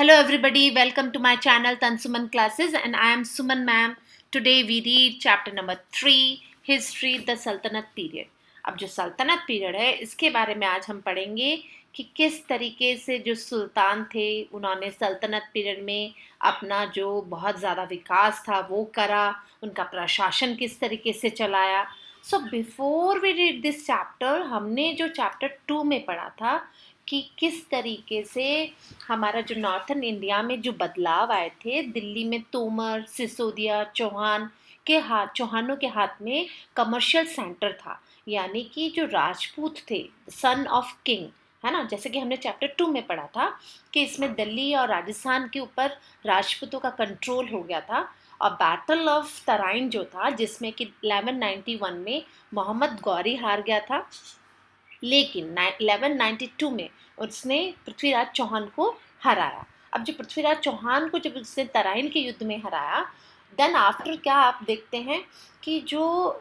Hello everybody, welcome to my channel Tansuman Classes and I am Suman ma'am. Today we read chapter number 3, History the Sultanate Period. अब जो सल्तनत period है इसके बारे में आज हम पढ़ेंगे कि किस तरीके से जो सुल्तान थे उन्होंने सल्तनत पीरियड में अपना जो बहुत ज़्यादा विकास था वो करा, उनका प्रशासन किस तरीके से चलाया. So before we read this chapter हमने जो चैप्टर 2 में पढ़ा था कि किस तरीके से हमारा जो नॉर्थन इंडिया में जो बदलाव आए थे, दिल्ली में तोमर, सिसोदिया, चौहानों के हाथ में कमर्शियल सेंटर था, यानी कि जो राजपूत थे, सन ऑफ किंग, है ना. जैसे कि हमने चैप्टर 2 में पढ़ा था कि इसमें दिल्ली और राजस्थान के ऊपर राजपूतों का कंट्रोल हो गया था. और बैटल ऑफ तराइन जो था, जिसमें कि 1191 में मोहम्मद गौरी हार गया था, लेकिन 1192 में उसने पृथ्वीराज चौहान को हराया. अब जो पृथ्वीराज चौहान को जब उसने तराइन के युद्ध में हराया, देन आफ्टर क्या आप देखते हैं कि जो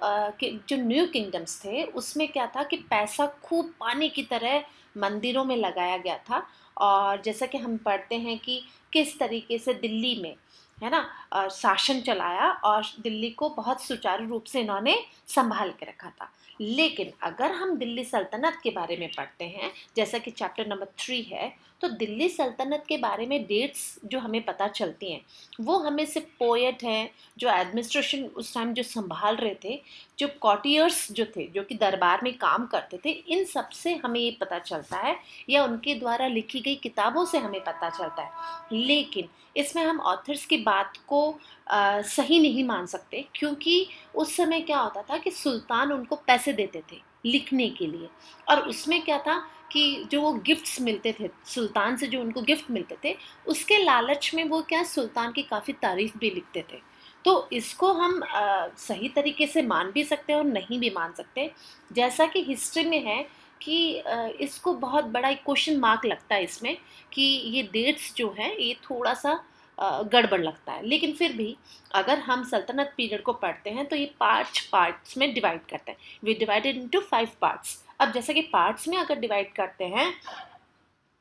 न्यू किंगडम्स थे उसमें क्या था कि पैसा खूब पानी की तरह मंदिरों में लगाया गया था. और जैसा कि हम पढ़ते हैं कि किस तरीके से दिल्ली में, है ना, शासन चलाया और दिल्ली को बहुत सुचारू रूप से इन्होंने संभाल के रखा था. लेकिन अगर हम दिल्ली सल्तनत के बारे में पढ़ते हैं, जैसा कि चैप्टर नंबर 3 है, तो दिल्ली सल्तनत के बारे में डेट्स जो हमें पता चलती हैं वो हमें सिर्फ पोएट हैं जो एडमिनिस्ट्रेशन उस टाइम जो संभाल रहे थे, जो कॉटियर्स जो थे, जो कि दरबार में काम करते थे, इन सब से हमें ये पता चलता है या उनके द्वारा लिखी गई किताबों से हमें पता चलता है. लेकिन इसमें हम ऑथर्स की बात को सही नहीं मान सकते, क्योंकि उस समय क्या होता था कि सुल्तान उनको पैसे देते थे लिखने के लिए, और उसमें क्या था कि जो वो गिफ्ट्स मिलते थे सुल्तान से, जो उनको गिफ्ट मिलते थे, उसके लालच में वो क्या सुल्तान की काफ़ी तारीफ भी लिखते थे. तो इसको हम सही तरीके से मान भी सकते हैं और नहीं भी मान सकते. जैसा कि हिस्ट्री में है कि इसको बहुत बड़ा एक क्वेश्चन मार्क लगता है इसमें कि ये डेट्स जो हैं ये थोड़ा सा गड़बड़ लगता है. लेकिन फिर भी अगर हम सल्तनत पीरियड को पढ़ते हैं तो ये 5 पार्ट्स में डिवाइड करते हैं. We divided into 5 parts. अब जैसे कि पार्ट्स में अगर डिवाइड करते हैं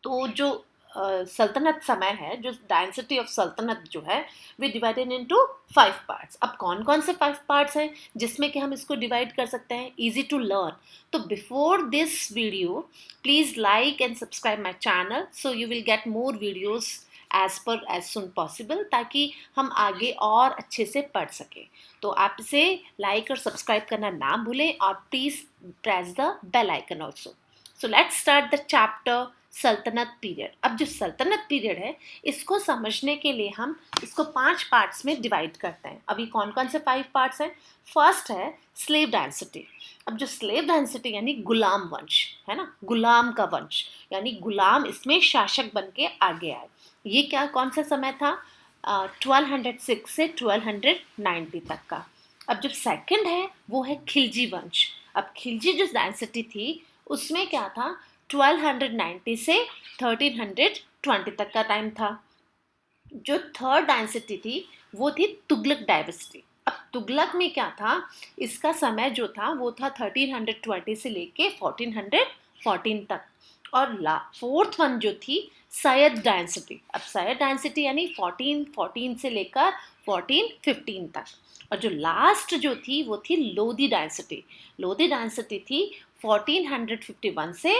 तो जो सल्तनत समय है, जो डायनेसिटी ऑफ सल्तनत जो है, वी डिवाइडेड इनटू 5 पार्ट्स. अब कौन कौन से 5 पार्ट्स हैं जिसमें कि हम इसको डिवाइड कर सकते हैं, इजी टू लर्न. तो before this video please like and subscribe my channel so you will get more videos as soon possible, ताकि हम आगे और अच्छे से पढ़ सकें. तो आप इसे लाइक और सब्सक्राइब करना ना भूलें और please press the bell icon also. So let's start the chapter सल्तनत पीरियड. अब जो सल्तनत पीरियड है इसको समझने के लिए हम इसको 5 पार्ट्स में डिवाइड करते हैं. अभी कौन कौन से 5 पार्ट्स हैं? फर्स्ट है स्लेव डायनेसिटी. अब जो स्लेव डायनेसिटी यानी गुलाम वंश, है ना, गुलाम का वंश, यानी गुलाम इसमें शासक बन के आगे आए. ये क्या कौन सा समय था? 1206 से 1290 तक का. अब जो सेकंड है वो है खिलजी वंश. अब खिलजी जो डायनेसिटी थी उसमें क्या था, 1290 से 1320 तक का टाइम था. जो थर्ड डायनेसिटी थी वो थी तुगलक डायनेसिटी. अब तुगलक में क्या था, इसका समय जो था वो था 1320 से लेके 1414 तक. और फोर्थ वन जो थी सैयद डायनेसिटी. अब सैयद डायनेसिटी यानी 1414 से लेकर 1415 तक. और जो लास्ट जो थी वो थी लोधी डायनेसिटी. लोधी डायनेसिटी थी 1451 से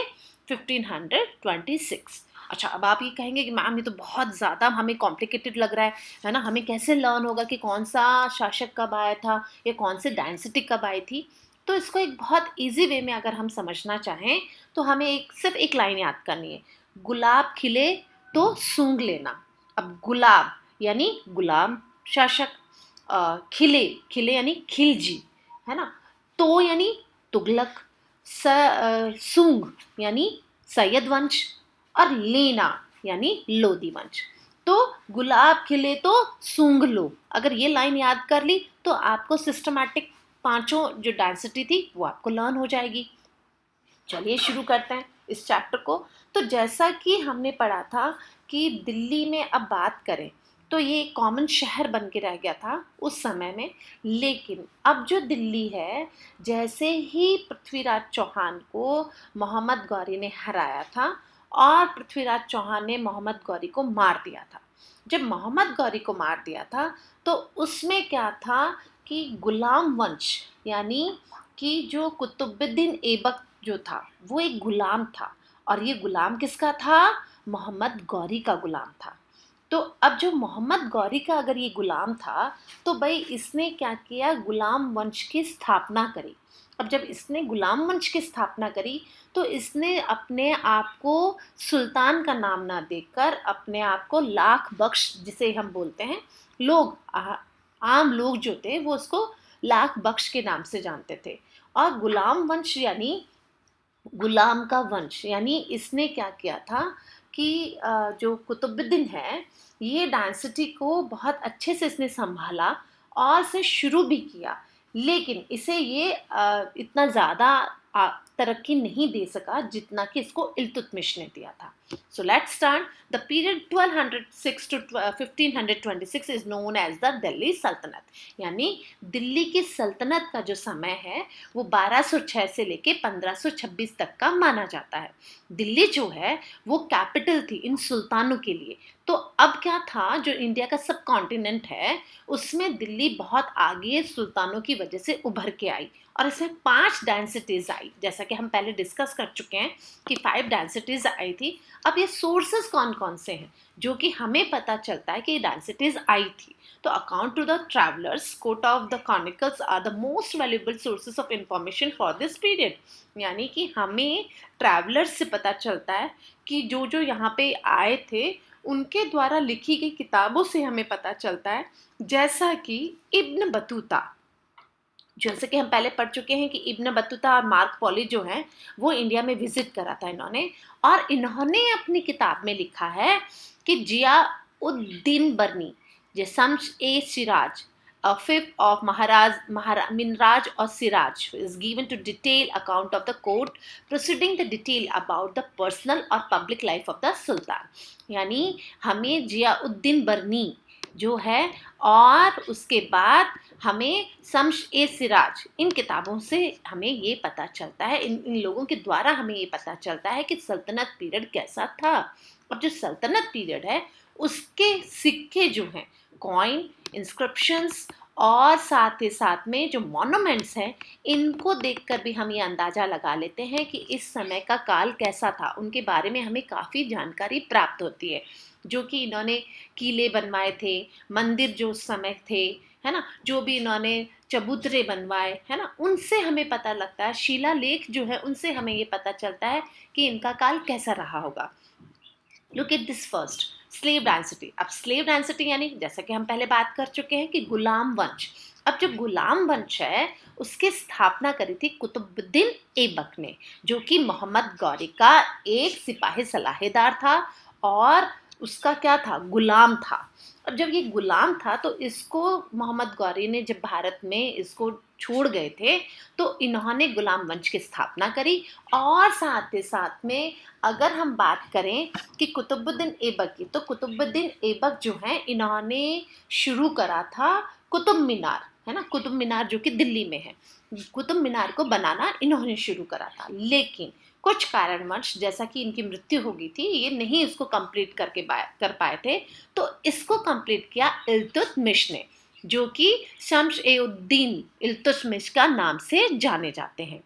1526. अच्छा, अब आप ये कहेंगे कि मैम ये तो बहुत ज़्यादा हमें कॉम्प्लिकेटेड लग रहा है ना, हमें कैसे लर्न होगा कि कौन सा शासक कब आया था या कौन से डायनेसिटी कब आई थी. तो इसको एक बहुत इजी वे में अगर हम समझना चाहें तो हमें सिर्फ एक लाइन याद करनी है, गुलाब खिले तो सूंघ लेना. अब गुलाब यानी गुलाम शासक, खिले खिले यानी खिलजी, है ना, तो यानी तुगलक, सूंघ यानी सैयद वंश, और लेना यानी लोधी वंश. तो गुलाब खिले तो सूंघ लो, अगर ये लाइन याद कर ली तो आपको सिस्टमैटिक पांचों जो डायनेसिटी थी वो आपको लर्न हो जाएगी. चलिए शुरू करते हैं इस चैप्टर को. तो जैसा कि हमने पढ़ा था कि दिल्ली में अब बात करें तो ये एक कॉमन शहर बन के रह गया था उस समय में. लेकिन अब जो दिल्ली है, जैसे ही पृथ्वीराज चौहान को मोहम्मद गौरी ने हराया था और पृथ्वीराज चौहान ने मोहम्मद गौरी को मार दिया था। जब मोहम्मद गौरी को मार दिया था तो उसमें क्या था कि गुलाम वंश यानी कि जो कुतुबुद्दीन ऐबक जो था वो एक गुलाम था, और ये गुलाम किसका था? मोहम्मद गौरी का गुलाम था। तो अब जो मोहम्मद गौरी का अगर ये गुलाम था तो भाई इसने क्या किया? गुलाम वंश की स्थापना करी। अब जब इसने गुलाम वंश की स्थापना करी तो इसने अपने आप को सुल्तान का नाम ना देकर अपने आप को लाख बख्श, जिसे हम बोलते हैं, लोग आम लोग जो थे वो उसको लाख बख्श के नाम से जानते थे। और गुलाम वंश यानी गुलाम का वंश, यानी इसने क्या किया था कि जो कुतुबुद्दीन है ये डायनेस्टी को बहुत अच्छे से इसने संभाला और इसे शुरू भी किया, लेकिन इसे ये इतना ज़्यादा तरक्की नहीं दे सका जितना कि इसको इल्तुतमिश ने दिया था। So let's start the period 1206 to 1526 is known as the Delhi सल्तनत, यानी दिल्ली की सल्तनत का जो समय है वो 1206 से लेके 1526 तक का माना जाता है। दिल्ली जो है वो कैपिटल थी इन सुल्तानों के लिए। तो अब क्या था, जो इंडिया का सब कॉन्टिनेंट है उसमें दिल्ली बहुत आगे सुल्तानों की वजह से उभर के आई, और इसमें 5 डायनेस्टीज आई, जैसा कि हम पहले डिस्कस कर चुके हैं कि 5 डायनेस्टीज आई थी। अब ये सोर्सेस कौन कौन से हैं जो कि हमें पता चलता है कि ये डायनेस्टीज आई थी? तो according to the travellers, quote of the chronicles are the most valuable sources of information for this period, यानी कि हमें ट्रैवलर्स से पता चलता है कि जो जो यहाँ पे आए थे उनके द्वारा लिखी गई किताबों से हमें पता चलता है, जैसा कि इब्न बतूता, जैसे कि हम पहले पढ़ चुके हैं कि इब्न बतूता और मार्क पॉली जो हैं वो इंडिया में विजिट करा था इन्होंने, और इन्होंने अपनी किताब में लिखा है कि जियाउद्दीन बर्नी, जे शम्स ए Siraj, a fifth of Minraj or Siraj is given to detail account of the court proceeding, the detail about the personal or public life of the Sultan। यानी हमें जियाउद्दीन बर्नी जो है और उसके बाद हमें शम्स ए सिराज, इन किताबों से हमें ये पता चलता है, इन लोगों के द्वारा हमें ये पता चलता है कि सल्तनत पीरियड कैसा था। अब जो सल्तनत पीरियड है उसके सिक्के जो हैं, कॉइन, इंस्क्रिप्शंस और साथ ही साथ में जो मॉन्यूमेंट्स हैं, इनको देखकर भी हम ये अंदाज़ा लगा लेते हैं कि इस समय का काल कैसा था। उनके बारे में हमें काफ़ी जानकारी प्राप्त होती है, जो कि इन्होंने किले बनवाए थे, मंदिर जो उस समय थे, है ना, जो भी इन्होंने चबूतरे बनवाए, है ना, उनसे हमें पता लगता है, शिलालेख जो है उनसे हमें ये पता चलता है कि इनका काल कैसा रहा होगा। Look at this first, slave dynasty. अब स्लेव डायनेस्टी यानी जैसा कि हम पहले बात कर चुके हैं कि गुलाम वंश। अब जो गुलाम वंश है उसकी स्थापना करी थी कुतुबुद्दीन ऐबक ने, जो कि मोहम्मद गौरी का एक सिपाही सलाहेदार था और उसका क्या था, गुलाम था। अब जब ये गुलाम था तो इसको मोहम्मद गौरी ने जब भारत में इसको छोड़ गए थे तो इन्होंने गुलाम वंश की स्थापना करी। और साथ ही साथ में अगर हम बात करें कि कुतुबुद्दीन ऐबक की, तो कुतुबुद्दीन ऐबक जो है इन्होंने शुरू करा था कुतुब मीनार, है ना, कुतुब मीनार जो कि दिल्ली में है, कुतुब मीनार को बनाना इन्होंने शुरू करा था। लेकिन कुछ कारणवश जैसा कि इनकी मृत्यु हो गई थी, ये नहीं इसको कंप्लीट कर पाए थे, तो इसको कंप्लीट किया इल्तुतमिश ने, जो कि शम्स-ए-उद्दीन इल्तुतमिश का नाम से जाने जाते हैं।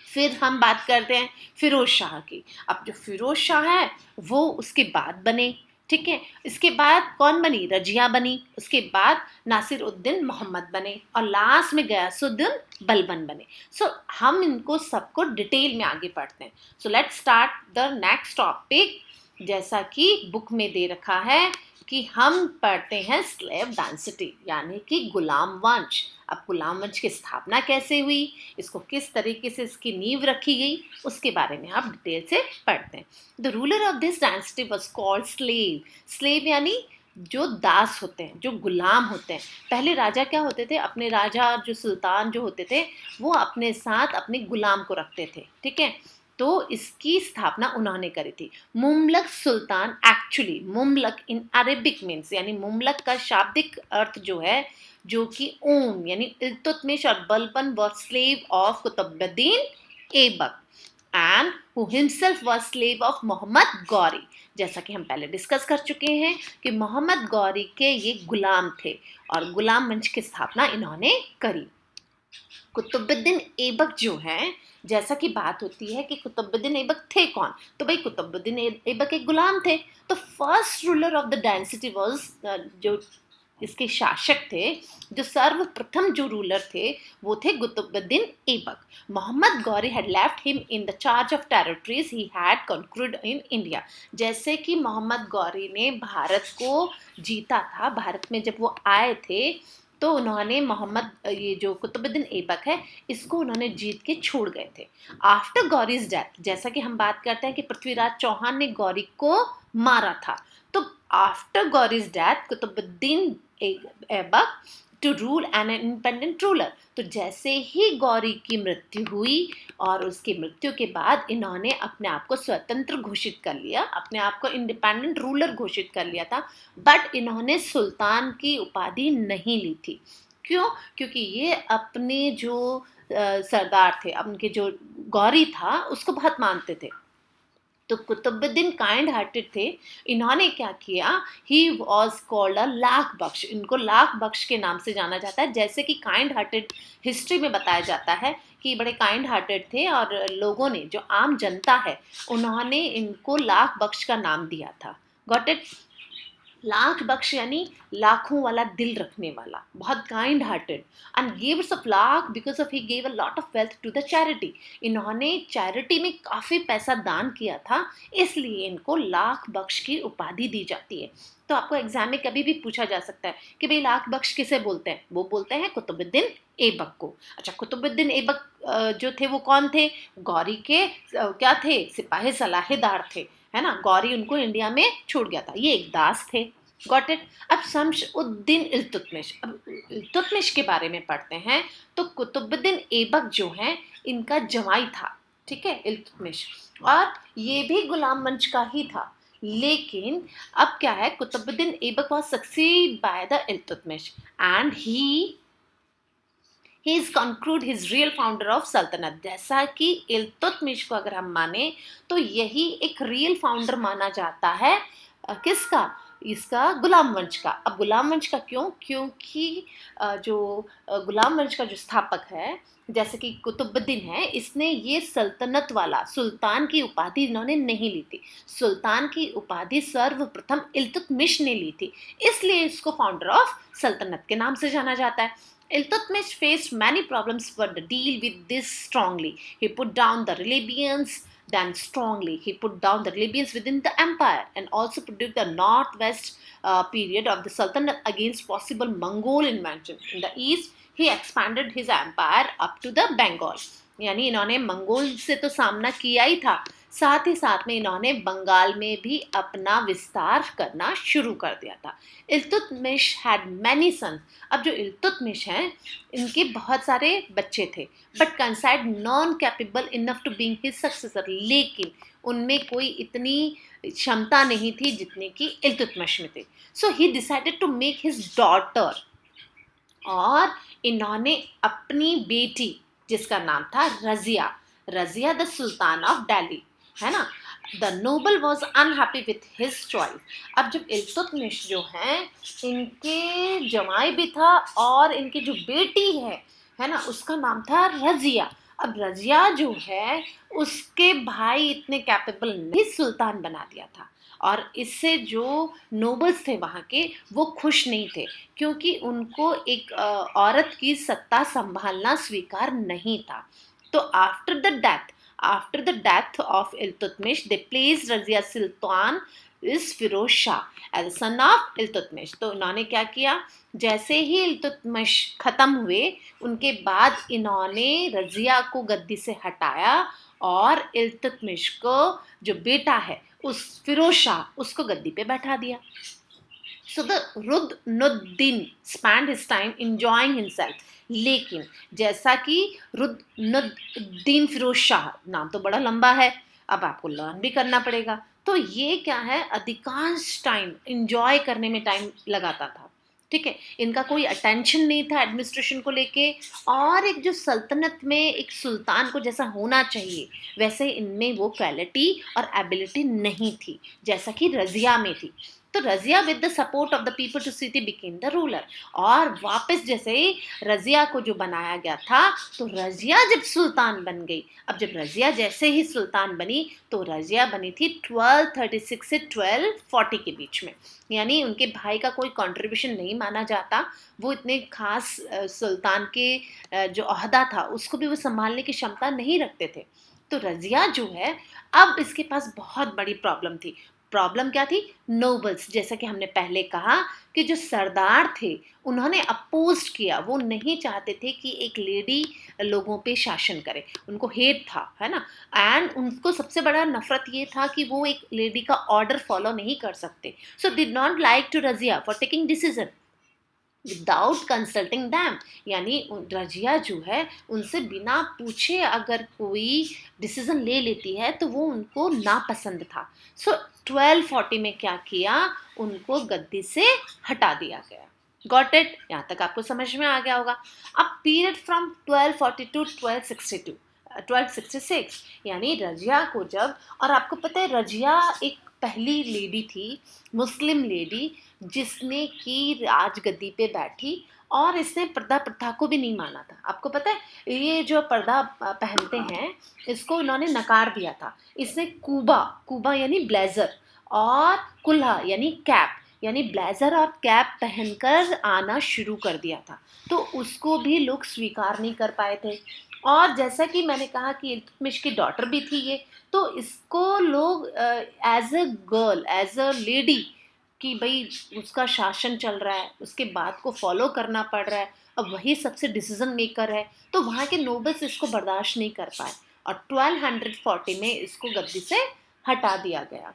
फिर हम बात करते हैं फिरोज शाह की। अब जो फिरोज शाह है वो उसके बाद बने, ठीक है। इसके बाद कौन बनी? रजिया बनी। उसके बाद नासिर उद्दीन मोहम्मद बने और लास्ट में गयासुद्दीन बलबन बने। सो हम इनको सबको डिटेल में आगे पढ़ते हैं। सो let's start the next topic, जैसा कि बुक में दे रखा है कि हम पढ़ते हैं स्लेव डायनेस्टी यानी कि गुलाम वंश। अब गुलाम वंश की स्थापना कैसे हुई, इसको किस तरीके से इसकी नींव रखी गई, उसके बारे में आप डिटेल से पढ़ते हैं। The ruler of this dynasty was called slave. Slave यानी जो दास होते हैं, जो गुलाम होते हैं। पहले राजा क्या होते थे, अपने राजा जो सुल्तान जो होते थे वो अपने साथ अपने गुलाम को रखते थे, ठीक है। तो इसकी स्थापना उन्होंने करी थी। मुमलक सुल्तान, एक्चुअली मुमलक इन अरेबिक मीन्स, यानी मुमलक का शाब्दिक अर्थ जो है, जो कि ओन यानी इल्तुतमिश और Balban were slave of Qutubuddin Aibak. and who himself was slave of Mohammad Ghori. जैसा कि हम पहले डिस्कस कर चुके हैं कि मोहम्मद गौरी के ये गुलाम थे और गुलाम मंच की स्थापना इन्होंने करी। कुतुबुद्दीन ऐबक जो है, जैसा कि बात होती है कि कुतुबुद्दीन ऐबक थे कौन, तो भाई कुतुबुद्दीन ऐबक एक गुलाम थे। तो first ruler of the dynasty was, जो इसके शासक थे, जो सर्वप्रथम जो रूलर थे वो थे Qutubuddin Aibak. Mohammad Ghori had left him in the charge of territories he had conquered in India. जैसे कि मोहम्मद गौरी ने भारत को जीता था, भारत में जब वो आए थे तो उन्होंने ये जो कुतुबुद्दीन ऐबक है इसको उन्होंने जीत के छोड़ गए थे। आफ्टर गौरीज डेथ, जैसा कि हम बात करते हैं कि पृथ्वीराज चौहान ने गौरी को मारा था, तो after Ghori's death Qutubuddin Aibak to rule an independent ruler. तो जैसे ही गौरी की मृत्यु हुई और उसकी मृत्यु के बाद इन्होंने अपने आप को स्वतंत्र घोषित कर लिया, अपने आप को इंडिपेंडेंट रूलर घोषित कर लिया था, बट इन्होंने सुल्तान की उपाधि नहीं ली थी। क्यों? क्योंकि ये अपने जो सरदार थे, उनके जो गौरी था उसको बहुत मानते थे। तो कुतुबुद्दीन काइंड हार्टेड थे। इन्होंने क्या किया, he was called a Lakh Bakhsh. इनको लाख बख्श के नाम से जाना जाता है। जैसे कि काइंड हार्टेड हिस्ट्री में बताया जाता है कि बड़े काइंड हार्टेड थे और लोगों ने, जो आम जनता है, उन्होंने इनको लाख बख्श का नाम दिया था। Got it? लाख बख्श यानी लाखों वाला दिल रखने वाला, बहुत kind hearted. And gives of lakh because of he gave a lot of wealth to the charity. इन्होंने चैरिटी में काफ़ी पैसा दान किया था, इसलिए इनको लाख बख्श की उपाधि दी जाती है। तो आपको एग्जाम में कभी भी पूछा जा सकता है कि भाई लाख बख्श किसे बोलते हैं? वो बोलते हैं कुतुबुद्दीन ऐबक को। अच्छा, कुतुबुद्दीन ऐबक जो थे वो कौन थे? गौरी के क्या थे? सिपाही सलाहेदार थे, है ना। गौरी उनको इंडिया में छोड़ गया था, ये एक दास थे। Got it? अब शम्स-उद-दीन इल्तुतमिश, अब इल्तुतमिश के बारे में पढ़ते हैं। तो कुतुबुद्दीन ऐबक जो है इनका जवाई था, ठीक है, इल्तुतमिश, और ये भी गुलाम वंश का ही था। लेकिन अब क्या है, Qutubuddin Aibak was succeed by the Iltutmish and he is conclude his real founder of सल्तनत। जैसा कि इल्तुतमिश को अगर हम माने तो यही एक रियल फाउंडर माना जाता है, किसका? इसका गुलाम वंश का। अब गुलाम वंश का क्यों? क्योंकि गुलाम वंश का जो स्थापक है, जैसे कि कुतुबुद्दीन है, इसने ये सल्तनत वाला, सुल्तान की उपाधि इन्होंने नहीं ली थी। सुल्तान की उपाधि सर्वप्रथम इल्तुतमिश ने ली थी, इसलिए इसको फाउंडर ऑफ सल्तनत के नाम से जाना जाता है। Iltutmish faced many problems for the deal with this strongly. He put down the Libyans, then strongly he put down the Libyans within the empire and also produced the northwest period of the Sultanate against possible Mongol invasion. In the east, he expanded his empire up to the Bengal. यानी इन्होंने Mongol से तो सामना किया ही था, साथ ही साथ में इन्होंने बंगाल में भी अपना विस्तार करना शुरू कर दिया था। Iltutmish had many sons. अब जो इल्तुतमिश हैं, इनके बहुत सारे बच्चे थे, but consider non capable enough to being his successor. लेकिन उनमें कोई इतनी क्षमता नहीं थी जितनी कि इल्तुतमिश में थे। So he decided to make his daughter, और इन्होंने अपनी बेटी, जिसका नाम था Razia, Razia the sultan of Delhi, है ना। The noble was unhappy with his choice. अब जब इल्तुतमिश जो हैं, इनके जमाई भी था और इनकी जो बेटी है ना, उसका नाम था रजिया। अब रजिया जो है, उसके भाई इतने कैपेबल नहीं, सुल्तान बना दिया था, और इससे जो नोबल्स थे वहाँ के, वो खुश नहीं थे, क्योंकि उनको एक औरत की सत्ता संभालना स्वीकार नहीं था। तो after the death of Iltutmish, they placed Razia Sultan is Firoz Shah as the son of Iltutmish. तो इन्होंने क्या किया, जैसे ही इल्तुतमिश खत्म हुए, उनके बाद इन्होंने रजिया को गद्दी से हटाया और इल्तुतमिश को, जो बेटा है, उस फिरोज शाह, उसको गद्दी पे बैठा दिया। So the Rudnuddin spent his time enjoying himself. लेकिन जैसा कि रुद्नुद्दीन फिरोज शाह, नाम तो बड़ा लंबा है, अब आपको लर्न भी करना पड़ेगा। तो ये क्या है, अधिकांश टाइम इंजॉय करने में टाइम लगाता था, ठीक है, इनका कोई अटेंशन नहीं था एडमिनिस्ट्रेशन को लेके, और एक जो सल्तनत में एक सुल्तान को जैसा होना चाहिए वैसे इनमें वो क्वालिटी और एबिलिटी नहीं थी जैसा कि रजिया में थी। तो Razia with the support of the people to city became the ruler, और वापस जैसे ही रजिया को जो बनाया गया था, तो रजिया जब सुल्तान बन गई, अब जब रजिया जैसे ही सुल्तान बनी तो रजिया बनी थी 1236 से 1240 के बीच में, यानी उनके भाई का कोई कंट्रीब्यूशन नहीं माना जाता। वो इतने खास सुल्तान के जो ओहदा था उसको भी वो संभालने की क्षमता नहीं रखते थे। तो रजिया जो है, अब इसके पास बहुत बड़ी प्रॉब्लम थी। प्रॉब्लम क्या थी? नोबल्स, जैसा कि हमने पहले कहा कि जो सरदार थे उन्होंने अपोज किया, वो नहीं चाहते थे कि एक लेडी लोगों पे शासन करे, उनको हेट था, है ना। एंड उनको सबसे बड़ा नफरत ये था कि वो एक लेडी का ऑर्डर फॉलो नहीं कर सकते। So did not like to Razia for taking decision without consulting them, यानी रजिया जो है उनसे बिना पूछे अगर कोई डिसीजन ले लेती है तो वो उनको नापसंद था। सो 1240 में क्या किया, उनको गद्दी से हटा दिया गया। Got it? यहाँ तक आपको समझ में आ गया होगा। अब पीरियड फ्रॉम 1240 टू 1262 1266, यानी रजिया को जब, और आपको पता है रजिया एक पहली लेडी थी, मुस्लिम लेडी, जिसने की राजगद्दी पे बैठी, और इसने पर्दा प्रथा को भी नहीं माना था। आपको पता है ये जो पर्दा पहनते हैं इसको इन्होंने नकार दिया था। इसने कूबा, कूबा यानी ब्लेजर, और कुल्हा यानी कैप, यानी ब्लेजर और कैप पहनकर आना शुरू कर दिया था। तो उसको भी लोग स्वीकार नहीं कर पाए थे। और जैसा कि मैंने कहा कि इल्तुतमिश की डॉटर भी थी ये, तो इसको लोग as a girl, as a lady, कि भाई उसका शासन चल रहा है, उसके बात को फॉलो करना पड़ रहा है, अब वही सबसे डिसीजन मेकर है, तो वहाँ के नोबल्स इसको बर्दाश्त नहीं कर पाए, और 1240 में इसको गद्दी से हटा दिया गया।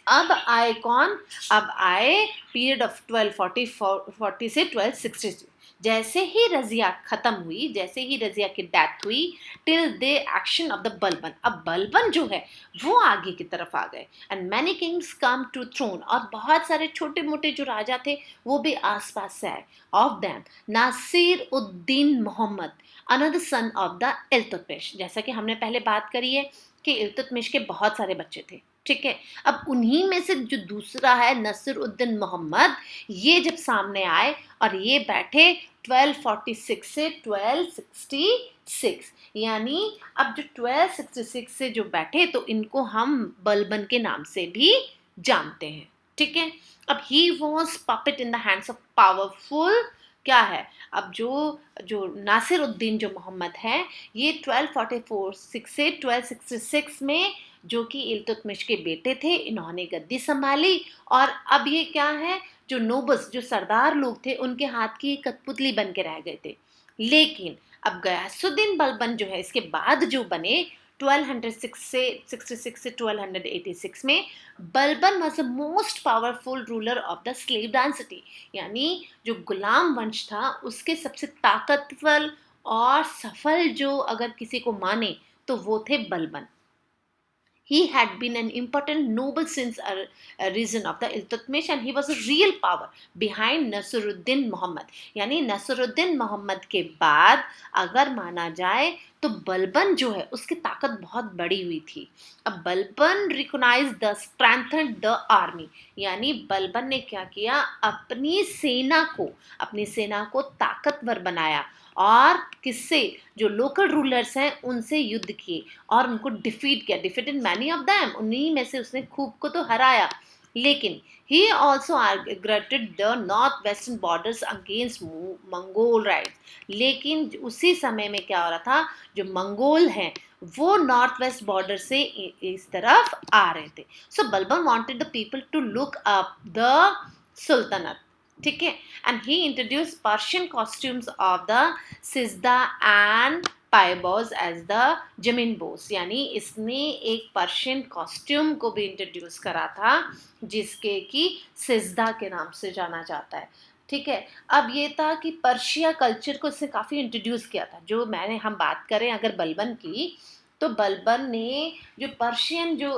अब आए कौन? अब आए पीरियड ऑफ 1240 से 1260। जैसे ही रजिया खत्म हुई, जैसे ही रजिया की डेथ हुई, till the action of the Balban, अब बलबन जो है वो आगे की तरफ आ गए, and many kings come to throne, और बहुत सारे छोटे मोटे जो राजा थे वो भी आसपास से आए। Of them Nasiruddin Mohammad, another son of the Iltutmish. जैसा कि हमने पहले बात करी है कि इल्तुतमिश के बहुत सारे बच्चे थे, ठीक है। अब उन्हीं में से जो दूसरा है नसीरुद्दीन मोहम्मद, ये जब सामने आए और ये बैठे 1246 से 1266, यानी अब जो 1266 से जो बैठे तो इनको हम बलबन के नाम से भी जानते हैं, ठीक है। अब he was puppet in the hands of powerful, क्या है, अब जो जो नासिरुद्दीन जो मोहम्मद है, ये 1246 से 1266 में, जो कि इल्तुतमिश के बेटे थे, इन्होंने गद्दी संभाली। और अब ये क्या है, जो नोबस, जो सरदार लोग थे, उनके हाथ की एक कठपुतली बन के रह गए थे। लेकिन अब गयासुद्दीन बलबन जो है इसके बाद जो बने 1206 से 66 से 1286 में, Balban was the most powerful ruler of the slave dynasty, यानी जो गुलाम वंश था उसके सबसे ताकतवर और सफल जो अगर किसी को माने तो वो थे Balban. He had been an important noble since a reign of the Iltutmish, and he was a real power behind Nasiruddin Muhammad. यानी नसरुद्दीन मोहम्मद के बाद अगर माना जाए तो बलबन जो है उसकी ताकत बहुत बड़ी हुई थी। अब Balban recognise the strengthen the army, यानी बलबन ने क्या किया, अपनी सेना को ताकतवर बनाया, और किससे, जो लोकल रूलर्स हैं उनसे युद्ध किए और उनको डिफीट किया, डिफीटेड मैनी ऑफ देम, उन्हीं में से उसने खूब को तो हराया। लेकिन he also aggravated the north western borders against Mongol rights, लेकिन उसी समय में क्या हो रहा था, जो मंगोल हैं वो नॉर्थ वेस्ट बॉर्डर से इस तरफ आ रहे थे। So Balban wanted the people to look up the sultanate, ठीक है, and he introduce Persian costumes of the sijda and paibos as the zamin bos, यानी इसने एक पर्शियन कॉस्ट्यूम को भी इंट्रोड्यूस करा था जिसके कि सिजदा के नाम से जाना जाता है, ठीक है। अब ये था कि पर्शिया कल्चर को इसने काफ़ी इंट्रोड्यूस किया था। जो मैंने हम बात करें अगर बलबन की, तो बलबन ने जो पर्शियन जो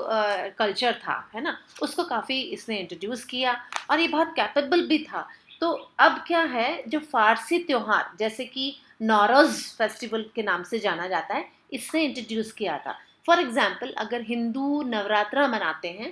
कल्चर था, है ना, उसको काफ़ी इसने इंट्रोड्यूस किया, और ये बहुत कैपेबल भी था। तो तो अब क्या है, जो फारसी त्योहार जैसे कि नौरोज फेस्टिवल के नाम से जाना जाता है, इसने इंट्रोड्यूस किया था। फॉर एग्जाम्पल, अगर हिंदू नवरात्रा मनाते हैं,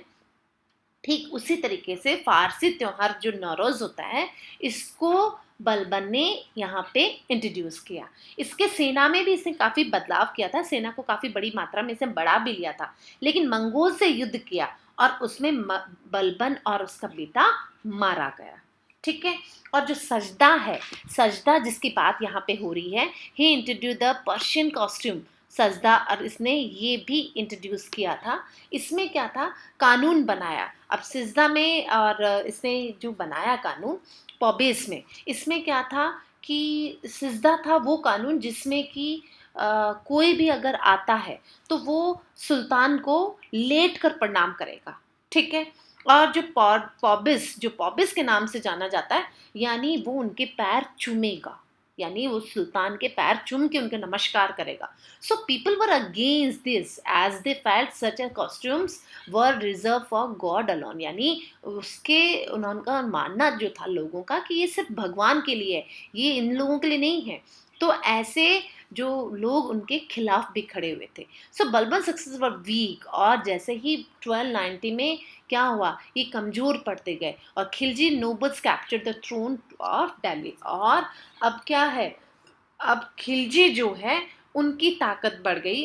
ठीक उसी तरीके से फारसी त्योहार जो नौरोज होता है, इसको बलबन ने यहाँ पे इंट्रोड्यूस किया। इसके सेना में भी इसने काफ़ी बदलाव किया था, सेना को काफ़ी बड़ी मात्रा में इसने बढ़ा भी लिया था, लेकिन मंगोल से युद्ध किया और उसमें बलबन और उसका बेटा मारा गया। ठीक है। और जो सजदा है, सजदा जिसकी बात यहाँ पे हो रही है, ही इंट्रोड्यूस द पर्शियन कॉस्ट्यूम सजदा, और इसने ये भी इंट्रोड्यूस किया था। इसमें क्या था, कानून बनाया। अब सिजदा में, और इसने जो बनाया कानून पॉबेस में, इसमें क्या था कि सिजदा था वो कानून जिसमें कि कोई भी अगर आता है तो वो सुल्तान को लेट कर प्रणाम करेगा। ठीक है। और जो पॉबिस के नाम से जाना जाता है, यानी वो उनके पैर चूमेगा, यानी वो सुल्तान के पैर चूम के उनके नमस्कार करेगा। So people were against this as they felt such a costumes were reserve for God alone, यानी उसके उनका मानना जो था लोगों का कि ये सिर्फ भगवान के लिए है, ये इन लोगों के लिए नहीं है। तो ऐसे जो लोग उनके खिलाफ भी खड़े हुए थे। सो बलबन सक्सेस वर वीक, और जैसे ही 1290 में क्या हुआ, ये कमजोर पड़ते गए, और Khilji nobles captured the throne of Delhi. और अब क्या है, अब खिलजी जो है उनकी ताकत बढ़ गई,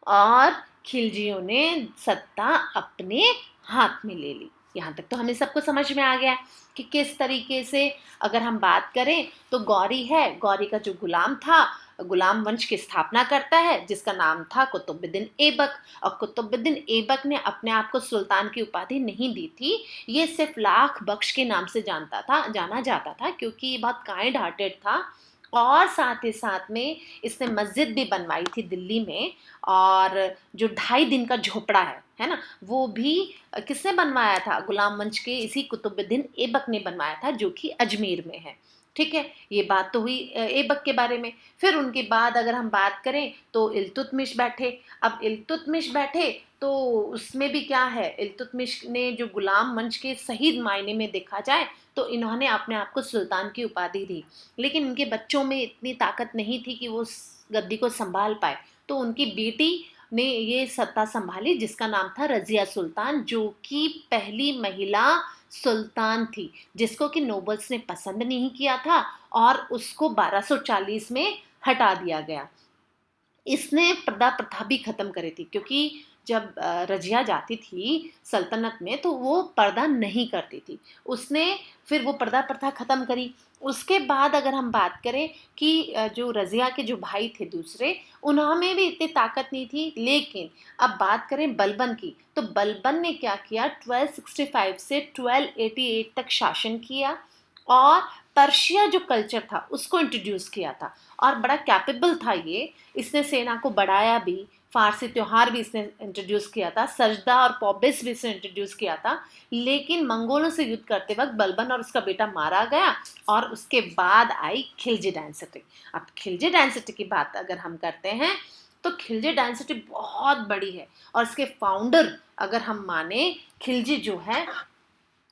और खिलजियों ने सत्ता अपने हाथ में ले ली। यहाँ तक तो हमें सबको समझ में आ गया कि किस तरीके से, अगर हम बात करें तो गौरी है, गौरी का जो गुलाम था, गुलाम वंश की स्थापना करता है जिसका नाम था कुतुबुद्दीन ऐबक। और कुतुबुद्दीन ऐबक ने अपने आप को सुल्तान की उपाधि नहीं दी थी, ये सिर्फ लाख बख्श के नाम से जाना जाता था, क्योंकि ये बहुत काइंड हार्टेड था। और साथ ही साथ में इसने मस्जिद भी बनवाई थी दिल्ली में, और जो 2.5 दिन का झोपड़ा है ना, वो भी किसने बनवाया था, गुलाम वंश के इसी कुतुबुद्दीन ऐबक ने बनवाया था, जो कि अजमेर में है। ठीक है। ये बात तो हुई ऐबक के बारे में। फिर उनके बाद अगर हम बात करें तो इल्तुतमिश बैठे। अब इल्तुतमिश बैठे तो उसमें भी क्या है, इल्तुतमिश ने जो गुलाम वंश के सही मायने में देखा जाए तो इन्होंने अपने आप को सुल्तान की उपाधि दी, लेकिन इनके बच्चों में इतनी ताकत नहीं थी कि वो गद्दी को संभाल पाए। तो उनकी बेटी ने ये सत्ता संभाली, जिसका नाम था रजिया सुल्तान, जो कि पहली महिला सुल्तान थी, जिसको कि नोबल्स ने पसंद नहीं किया था और उसको 1240 में हटा दिया गया। इसने पर्दा प्रथा भी खत्म करी थी, क्योंकि जब रजिया जाती थी सल्तनत में तो वो पर्दा नहीं करती थी, उसने फिर वो पर्दा प्रथा खत्म करी। उसके बाद अगर हम बात करें कि जो रजिया के जो भाई थे दूसरे, उन्होंने भी इतनी ताकत नहीं थी। लेकिन अब बात करें बलबन की, तो बलबन ने क्या किया, 1265 से 1288 तक शासन किया, और पर्शिया जो कल्चर था उसको इंट्रोड्यूस किया था, और बड़ा कैपेबल था ये। इसने सेना को बढ़ाया भी, फारसी त्योहार भी इसने इंट्रोड्यूस किया था, सजदा और पॉबिस भी इसने इंट्रोड्यूस किया था। लेकिन मंगोलों से युद्ध करते वक्त बलबन और उसका बेटा मारा गया, और उसके बाद आई खिलजी डायनेस्टी। अब खिलजी डायनेस्टी की बात अगर हम करते हैं तो खिलजी डायनेस्टी बहुत बड़ी है, और इसके फाउंडर अगर हम माने खिलजी जो है,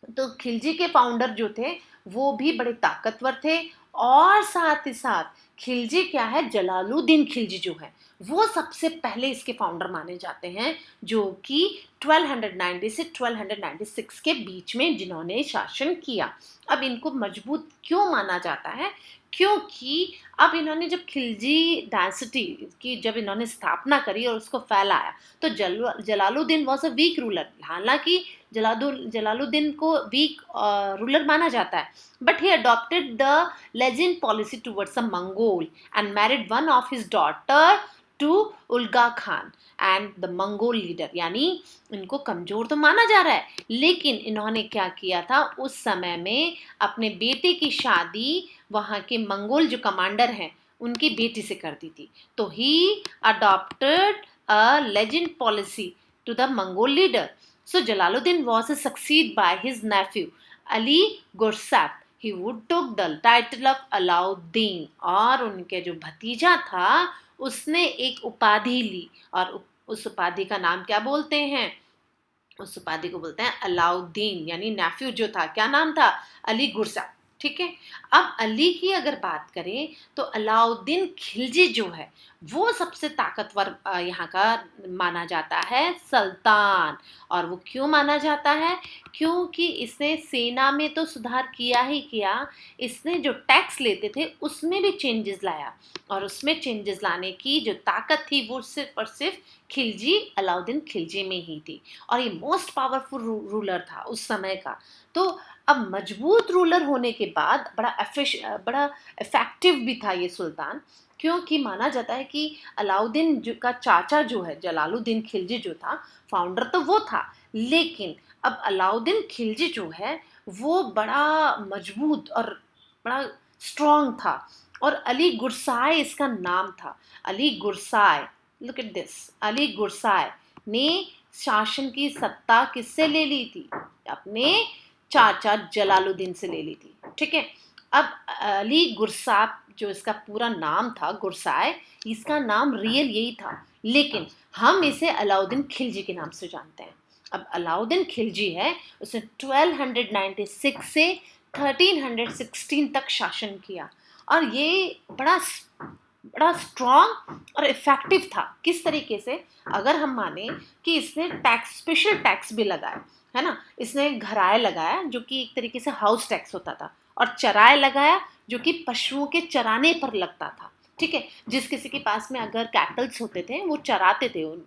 तो खिलजी के फाउंडर जो थे वो भी बड़े ताकतवर थे। और साथ ही साथ खिलजी क्या है, जलालुद्दीन खिलजी जो है वो सबसे पहले इसके फाउंडर माने जाते हैं, जो कि 1290 से 1296 के बीच में जिन्होंने शासन किया। अब इनको मजबूत क्यों माना जाता है, क्योंकि अब इन्होंने जब खिलजी डायनेस्टी की जब इन्होंने स्थापना करी और उसको फैलाया, तो Jalaluddin was a weak ruler. हालांकि जलालुद्दीन को वीक रूलर माना जाता है, but he adopted the legend policy towards a Mongol and married one of his daughter to Ulugh Khan and the Mongol leader. यानी इनको कमजोर तो माना जा रहा है, लेकिन इन्होंने क्या किया था, उस समय में अपने बेटे की शादी वहाँ के मंगोल जो कमांडर हैं उनकी बेटी से कर दी थी। तो he adopted a legend policy to the Mongol leader. So Jalaluddin was succeeded by his nephew Ali Gursap. He would took the title of Alauddin, और उनके जो भतीजा था उसने एक उपाधि ली, और उस उपाधि का नाम क्या बोलते हैं, उस उपाधि को बोलते हैं अलाउद्दीन। यानी नेफ्यू जो था क्या नाम था, अली गुरसाप। ठीक है। अब अली की अगर बात करें तो अलाउद्दीन खिलजी जो है वो सबसे ताकतवर यहाँ का माना जाता है सुल्तान। और वो क्यों माना जाता है? क्योंकि इसने सेना में तो सुधार किया ही किया, इसने जो टैक्स लेते थे उसमें भी चेंजेस लाया, और उसमें चेंजेस लाने की जो ताकत थी वो सिर्फ और सिर्फ खिलजी, अलाउद्दीन खिलजी में ही थी। और ये मोस्ट पावरफुल रूलर था उस समय का। तो अब मजबूत रूलर होने के बाद बड़ा इफेक्टिव भी था ये सुल्तान, क्योंकि माना जाता है कि अलाउद्दीन का चाचा जो है जलालुद्दीन खिलजी जो था, फाउंडर तो वो था, लेकिन अब अलाउद्दीन खिलजी जो है वो बड़ा मजबूत और बड़ा स्ट्रांग था। और अली गुरसाय इसका नाम था। Ali Gursay, look at this, Ali Gursay ने शासन की सत्ता किससे ले ली थी? अपने चाचा जलालुद्दीन से ले ली थी। ठीक है। अब अली गुरसाब जो इसका पूरा नाम था, गुरसाय, इसका नाम रियल यही था, लेकिन हम इसे अलाउद्दीन खिलजी के नाम से जानते हैं। अब अलाउद्दीन खिलजी है, उसने 1296 से 1316 तक शासन किया, और ये बड़ा बड़ा स्ट्रॉन्ग और इफेक्टिव था। किस तरीके से? अगर हम माने कि इसने टैक्स, स्पेशल टैक्स भी लगाया, है ना, इसने घराए लगाया जो कि एक तरीके से हाउस टैक्स होता था, और चराए लगाया जो कि पशुओं के चराने पर लगता था। ठीक है। जिस किसी के पास में अगर कैटल्स होते थे, वो चराते थे उन,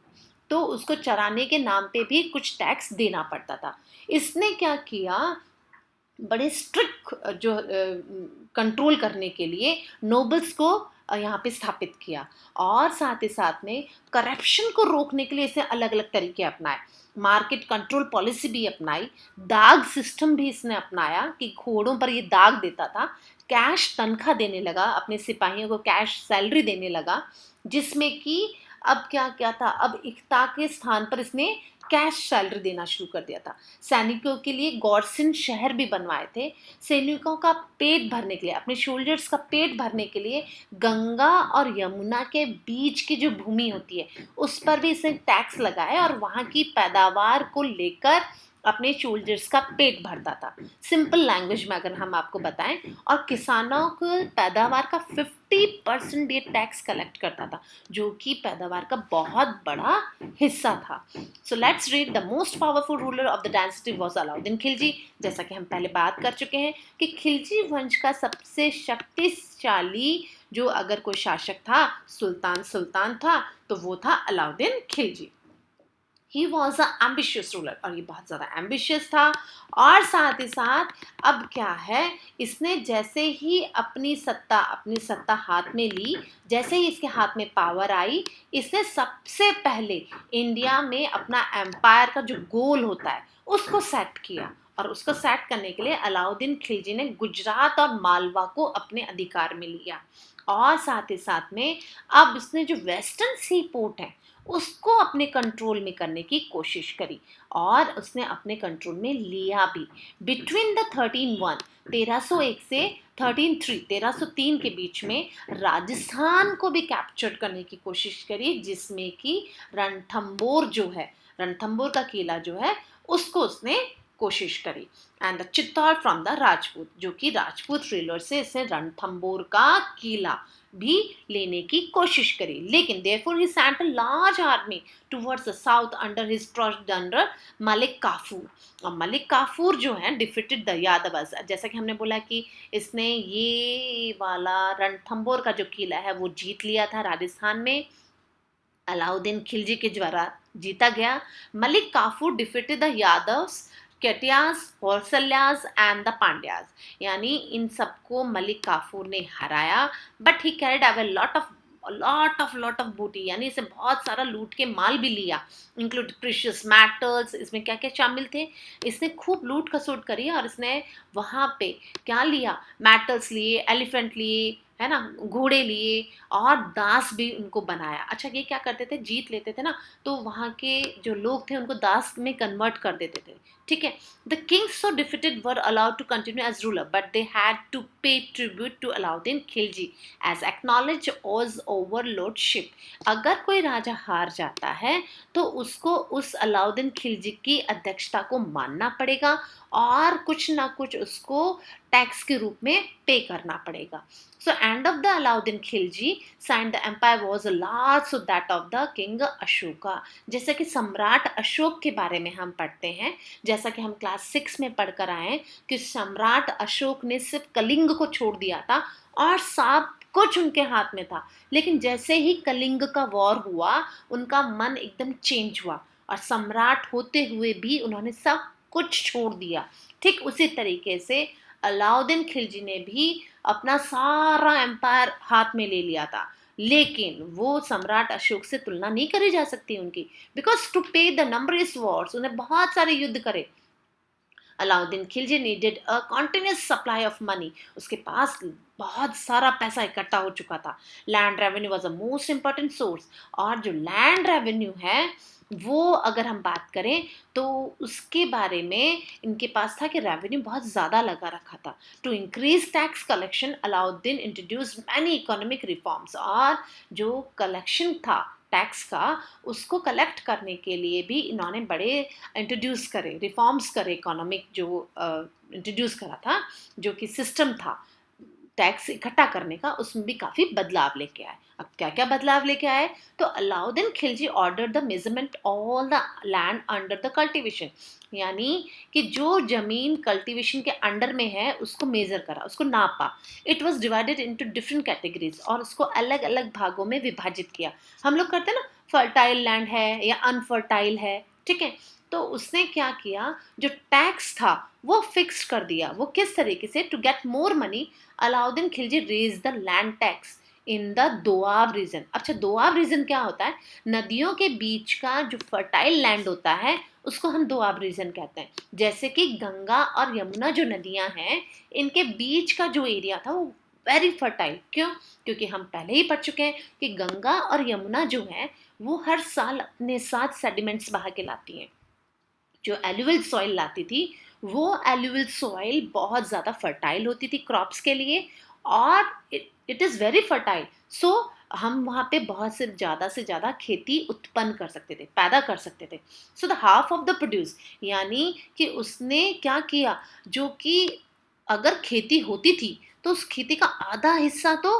तो उसको चराने के नाम पे भी कुछ टैक्स देना पड़ता था। इसने क्या किया, बड़े स्ट्रिक्ट जो कंट्रोल करने के लिए नोबल्स को यहाँ पे स्थापित किया, और साथ ही साथ में करप्शन को रोकने के लिए इसने अलग अलग तरीके अपनाए। मार्केट कंट्रोल पॉलिसी भी अपनाई, दाग सिस्टम भी इसने अपनाया कि घोड़ों पर ये दाग देता था, कैश तनख्वाह देने लगा, अपने सिपाहियों को कैश सैलरी देने लगा, जिसमें कि अब क्या क्या था, अब एकता के स्थान पर इसने कैश सैलरी देना शुरू कर दिया था। सैनिकों के लिए गॉर्सिन शहर भी बनवाए थे। सैनिकों का पेट भरने के लिए, अपने सोल्जर्स का पेट भरने के लिए गंगा और यमुना के बीच की जो भूमि होती है उस पर भी इसने टैक्स लगाया, और वहाँ की पैदावार को लेकर अपने सोल्जर्स का पेट भरता था। सिंपल लैंग्वेज में अगर हम आपको बताएं, और किसानों को पैदावार का 50% ये टैक्स कलेक्ट करता था, जो कि पैदावार का बहुत बड़ा हिस्सा था। So let's read, the most powerful ruler of the dynasty was Alauddin Khilji. जैसा कि हम पहले बात कर चुके हैं कि खिलजी वंश का सबसे शक्तिशाली जो अगर कोई शासक था, सुल्तान था, तो वो था Alauddin Khilji. He was a ambitious ruler, और ये बहुत ज़्यादा एम्बिशियस था। और साथ ही साथ अब क्या है, इसने जैसे ही अपनी सत्ता हाथ में ली, जैसे ही इसके हाथ में पावर आई, इसने सबसे पहले इंडिया में अपना एम्पायर का जो गोल होता है उसको सेट किया। और उसको सेट करने के लिए अलाउद्दीन खिलजी ने गुजरात और मालवा को अपने अधिकार में लिया, और साथ ही साथ में अब इसने जो वेस्टर्न सी पोर्ट है उसको अपने कंट्रोल में करने की कोशिश करी, और उसने अपने कंट्रोल में लिया भी। बिटवीन द 1301 से 1303 के बीच में राजस्थान को भी कैप्चर करने की कोशिश करी, जिसमें कि रणथंबोर जो है, रणथंबोर का किला जो है, उसको उसने कोशिश करी। And the Chittor from the Rajput, जो कि राजपूत रूलर से इसने रणथंबोर का किला भी लेने की कोशिश करी। लेकिन therefore he sent a large army towards the south under his trusted general Malik Kafur. और मलिक काफूर जो है डिफीटेड द यादवस। जैसा कि हमने बोला कि इसने ये वाला रणथंबोर का जो किला है वो जीत लिया था राजस्थान में, अलाउद्दीन खिलजी के द्वारा जीता गया। Malik Kafur defeated the Yadavs, Kakatiyas, Hoysalas and the Pandyas, यानी इन सबको मलिक काफूर ने हराया। But he carried away lot of booty, यानी इसे बहुत सारा लूट के माल भी लिया, इंक्लूड प्रीशियस मेटल्स। इसमें क्या क्या शामिल थे, इसने खूब लूट खसोट करी, और इसने वहाँ पे क्या लिया, मेटल्स लिए, एलिफेंट लिए, है ना, घोड़े लिए, और दास भी उनको बनाया। अच्छा, ये क्या करते थे, जीत लेते थे ना, तो वहाँ के जो लोग थे उनको दास में कन्वर्ट कर देते थे। ठीक है. The kings so defeated were allowed to continue as ruler, but they had to pay tribute to Alauddin Khilji as acknowledged as overlordship. अगर कोई राजा हार जाता है तो उसको उस अलाउद्दीन खिलजी की अध्यक्षता को मानना पड़ेगा और कुछ ना कुछ उसको टैक्स के रूप में पे करना पड़ेगा. So end of the Alauddin Khilji signed the empire was large so that of the king Ashoka. जैसे कि सम्राट अशोक के बारे में हम पढ़ते हैं, जैसा कि हम क्लास 6 में पढ़कर आए कि सम्राट अशोक ने सिर्फ कलिंग को छोड़ दिया था और सब कुछ उनके हाथ में था. लेकिन जैसे ही कलिंग का वॉर हुआ उनका मन एकदम चेंज हुआ और सम्राट होते हुए भी उन्होंने सब कुछ छोड़ दिया. ठीक उसी तरीके से अलाउद्दीन खिलजी ने भी अपना सारा एम्पायर हाथ में ले लिया था, लेकिन वो सम्राट अशोक से तुलना नहीं करी जा सकती उनकी, बिकॉज टू पे द नंबरस वॉर्स उन्हें बहुत सारे युद्ध करे. Alauddin Khilji needed a continuous supply of money. उसके पास बहुत सारा पैसा इकट्ठा हो चुका था. Land revenue was a most important source. और जो लैंड रेवेन्यू है वो अगर हम बात करें तो उसके बारे में इनके पास था कि रेवेन्यू बहुत ज़्यादा लगा रखा था. To increase tax collection Alauddin introduce many economic reforms. और जो कलेक्शन था टैक्स का उसको कलेक्ट करने के लिए भी इन्होंने बड़े इंट्रोड्यूस करे, रिफॉर्म्स करे. इकोनॉमिक जो इंट्रोड्यूस करा था, जो कि सिस्टम था टैक्स इकट्ठा करने का, उसमें भी काफ़ी बदलाव लेके आए. अब क्या क्या बदलाव लेके आए? तो Alauddin Khilji order the measurement all the land under the cultivation. यानी कि जो जमीन कल्टीवेशन के अंडर में है उसको मेजर करा, उसको नापा. It was divided into different categories. और उसको अलग अलग भागों में विभाजित किया. हम लोग करते हैं ना, फर्टाइल लैंड है या अनफर्टाइल है, ठीक है. तो उसने क्या किया, जो टैक्स था वो फिक्स कर दिया. वो किस तरीके से? To get more money Alauddin Khilji raise the land tax in the Doab region. अच्छा, दोआब रीजन क्या होता है? नदियों के बीच का जो फर्टाइल लैंड होता है उसको हम दोआब रीजन कहते हैं. जैसे कि गंगा और यमुना जो नदियां हैं, इनके बीच का जो एरिया था वो वेरी फर्टाइल. क्यों? क्योंकि हम पहले ही पढ़ चुके हैं कि गंगा और यमुना जो है वो हर साल अपने साथ सेडिमेंट्स बहा के लाती हैं. जो एल्यूवियल सॉइल लाती थी वो एल्यूवियल सॉइल बहुत ज़्यादा फर्टाइल होती थी क्रॉप्स के लिए, और इट इज़ वेरी फर्टाइल. सो हम वहाँ पे बहुत से ज़्यादा खेती उत्पन्न कर सकते थे, पैदा कर सकते थे. So the half of the produce, यानी कि उसने क्या किया, जो कि अगर खेती होती थी तो उस खेती का आधा हिस्सा तो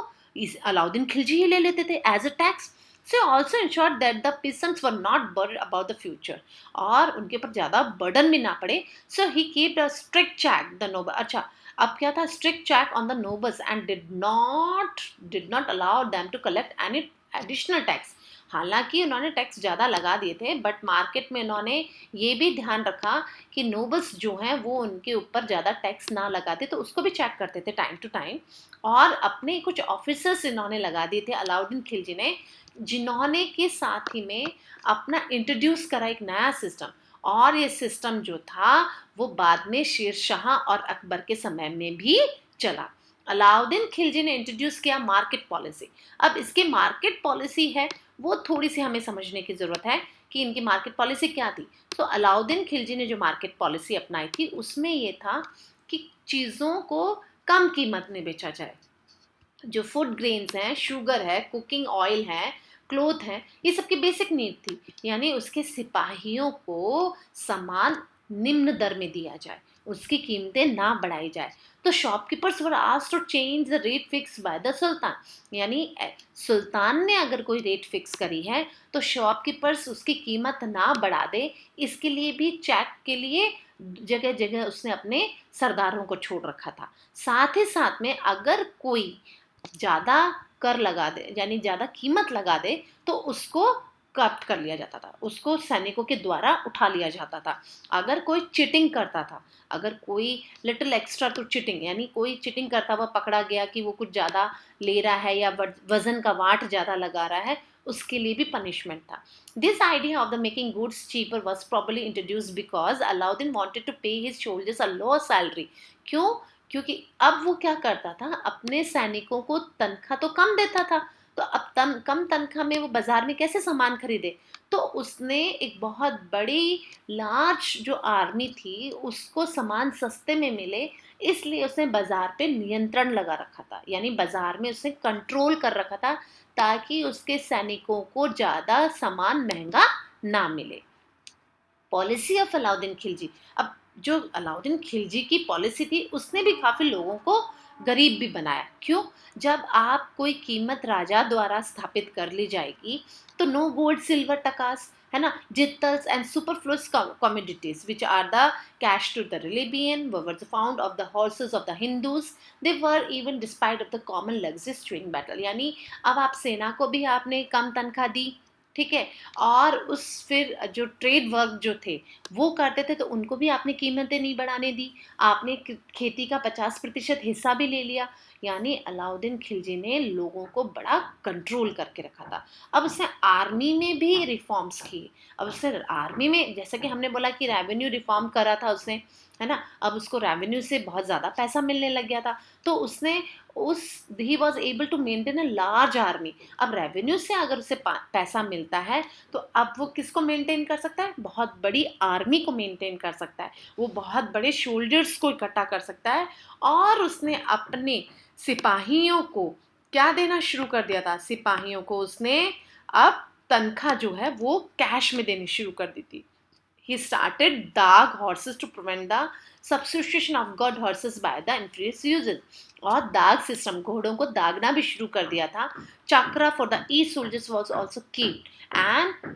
अलाउद्दीन खिलजी ही ले लेते थे as a tax. So also ensured that the peasants were not worried about the future. और उनके ऊपर ज़्यादा बर्डन भी ना पड़े. So he kept a strict check the noble. अच्छा, अब क्या था? strict check on the nobles and did not allow them to collect any additional tax. हालांकि उन्होंने टैक्स ज़्यादा लगा दिए थे, बट मार्केट में उन्होंने ये भी ध्यान रखा कि नोबल्स जो हैं वो उनके ऊपर ज़्यादा टैक्स ना लगाते, तो उसको भी चेक करते थे टाइम टू टाइम. और अपने कुछ ऑफिसर्स इन्होंने लगा दिए थे अलाउद्दीन खिलजी ने, जिन्होंने के साथ ही में अपना इंट्रोड्यूस करा एक नया सिस्टम. और ये सिस्टम जो था वो बाद में शेर शाह और अकबर के समय में भी चला. अलाउद्दीन खिलजी ने इंट्रोड्यूस किया मार्केट पॉलिसी. अब इसकी मार्केट पॉलिसी है वो थोड़ी सी हमें समझने की ज़रूरत है कि इनकी मार्केट पॉलिसी क्या थी. तो अलाउद्दीन खिलजी ने जो मार्केट पॉलिसी अपनाई थी उसमें ये था कि चीज़ों को कम कीमत में बेचा जाए. जो फूड ग्रेन्स हैं, शुगर है, कुकिंग ऑयल है, क्लोथ है, ये सबकी बेसिक नीड थी. यानी उसके सिपाहियों को सामान निम्न दर में दिया जाए, उसकी कीमतें ना बढ़ाई जाए. तो shopkeepers were asked to change the rate fix by the sultan. यानी सुल्तान ने अगर कोई रेट फिक्स करी है तो शॉपकीपर्स उसकी कीमत ना बढ़ा दे, इसके लिए भी चेक के लिए जगह जगह उसने अपने सरदारों को छोड़ रखा था. साथ ही साथ में अगर कोई ज़्यादा कर लगा दे, यानी ज़्यादा कीमत लगा दे, तो उसको कब्ट कर लिया जाता था, उसको सैनिकों के द्वारा उठा लिया जाता था. अगर कोई चीटिंग करता था, अगर कोई लिटिल एक्स्ट्रा टू चीटिंग, यानी कोई चीटिंग करता हुआ पकड़ा गया कि वो कुछ ज़्यादा ले रहा है या वजन का वाट ज़्यादा लगा रहा है, उसके लिए भी पनिशमेंट था. This idea of the making goods cheaper was probably introduce because Alauddin wanted to pay his soldiers a low salary. क्यों? क्योंकि अब वो क्या करता था, अपने सैनिकों को तनख्वाह तो कम देता था, तो अब कम तनख्वाह में वो बाजार में कैसे सामान खरीदे? तो उसने एक बहुत बड़ी लार्ज जो आर्मी थी उसको सामान सस्ते में मिले, इसलिए उसने बाजार पे नियंत्रण लगा रखा था, यानी बाजार में उसने कंट्रोल कर रखा था ताकि उसके सैनिकों को ज़्यादा सामान महंगा ना मिले। Policy of Alauddin Khilji. अब जो अलाउद्दीन खिलजी की पॉलिसी थी उसने भी काफ़ी लोगों को गरीब भी बनाया। क्यों? जब आप कोई कीमत राजा द्वारा स्थापित कर ली जाएगी तो नो गोल्ड सिल्वर टकास, है ना, jitals and superfluous commodities which are the cash to the Libyan were found of the horses of the Hindus, they were even despite of the common luxuries during battle। यानी अब आप सेना को भी आपने कम तनख्वाह दी, ठीक है, और उस फिर जो ट्रेड वर्क जो थे वो करते थे तो उनको भी आपने कीमतें नहीं बढ़ाने दी, आपने खेती का 50% हिस्सा भी ले लिया। यानी अलाउद्दीन खिलजी ने लोगों को बड़ा कंट्रोल करके रखा था। अब उसने आर्मी में भी रिफॉर्म्स किए। अब उसने आर्मी में, जैसे कि हमने बोला कि रेवेन्यू रिफॉर्म करा था उसने, है ना, अब उसको रेवेन्यू से बहुत ज़्यादा पैसा मिलने लग गया था, तो उसने उस he was able to maintain a large army. अब रेवेन्यू से अगर उसे पैसा मिलता है तो अब वो किसको मेंटेन कर सकता है? बहुत बड़ी आर्मी को मेंटेन कर सकता है, वो बहुत बड़े शोल्जर्स को इकट्ठा कर सकता है। और उसने अपने सिपाहियों को क्या देना शुरू कर दिया था? सिपाहियों को उसने अब तनख्वाह जो है वो कैश में देनी शुरू कर दी थी। He started dog horses to prevent the substitution of god horses by the inferior users। और दाग सिस्टम, घोड़ों को दागना भी शुरू कर दिया था। चक्रा for the east soldiers was also kept and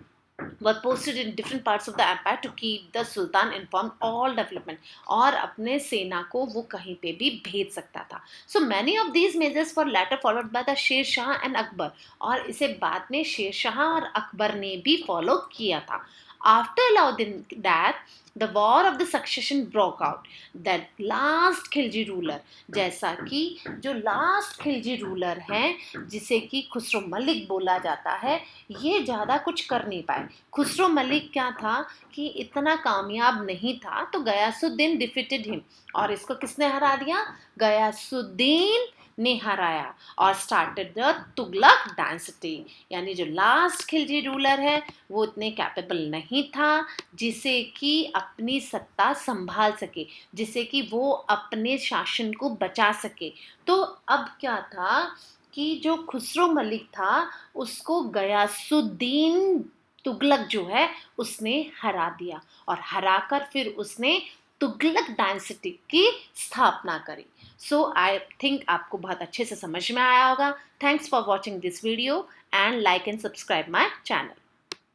were posted in different parts of the empire to keep the sultan informed all development। और अपने सेना को वो कहीं पे भी भेज सकता था। So many of these measures were later followed by the Sher Shah and Akbar. और इसे बाद में शेर शाह और अकबर ने भी फॉलो किया था। After Alauddin's death, the war of the succession broke out। That last Khilji ruler, जैसा कि जो लास्ट खिलजी रूलर हैं जिसे कि खुसरो मलिक बोला जाता है, ये ज़्यादा कुछ कर नहीं पाए। खुसरो मलिक क्या था कि इतना कामयाब नहीं था, तो गयासुद्दीन डिफीटेड हिम। और इसको किसने हरा दिया? गयासुद्दीन ने हराया और स्टार्टेड द तुगलक डायनेस्टी। यानी जो लास्ट खिलजी रूलर है वो इतने कैपेबल नहीं था जिसे कि अपनी सत्ता संभाल सके, जिसे कि वो अपने शासन को बचा सके। तो अब क्या था कि जो खुसरो मलिक था उसको गयासुद्दीन तुगलक जो है उसने हरा दिया, और हराकर फिर उसने तुगलक डायनेस्टी की स्थापना करी। सो आई थिंक आपको बहुत अच्छे से समझ में आया होगा। Thanks for watching this video and like and subscribe my channel.